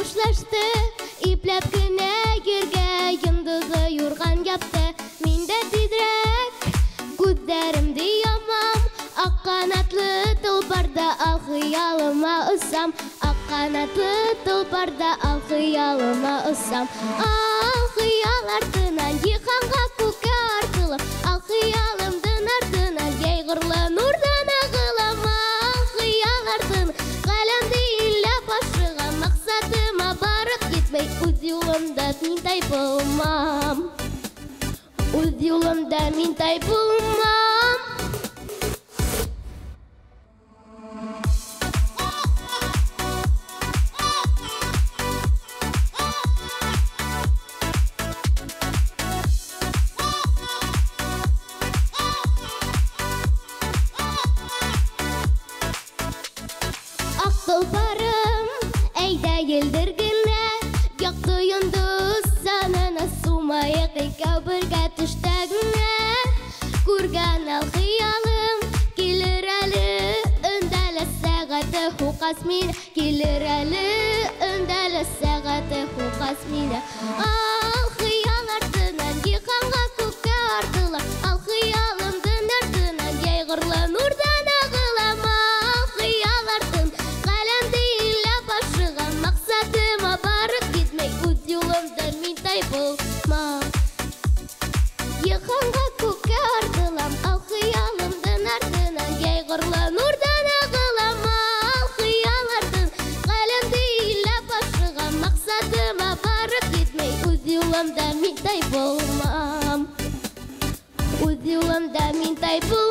хушлашты, ипләп кенә ергә йондызы юрган япты. Мин дә тиҙрәк күҙҙәремде ямам, ак канатлы толпарда ал хыялыма осам. Ак канатлы толпарда ал хыялыма осам. Ал хыял артынан йыханға күккә артылып, ал хыялымдын артынан йәйғырлы нурдан ағылам. Ал хыял артын галәмде иләп ашыгам, мақсатыма барып етмей, үз юлымда мин тайпылмам. Үз юлымда мин тайпылмам. Толпарым, әйдә елдер генә, яқты йондыз санына сумайык икәү бергә төштә генә. Күргән ал хыялым, килер әле өндәле сәгате хукас мине, килер әле өндәле сәгате хукас мине. Ал хыял артынан йыханга күккә артылам, ал хыялымдын артынан йәйғырлы нурдан ағылам. Ал хыял артын галәмде иләп ашыгам, мақсатыма барып етмей, үз юлымда мин тайпылмам. Йыханга күккә артылам, ал хыялымдын артынан йәйғырлы нурдан ағылам. Ал хыял артын галәмде иләп ашыгам, мақсатыма барып етмей, үз юлымда мин тайпылмам. Үз юлымда мин тайпылмам.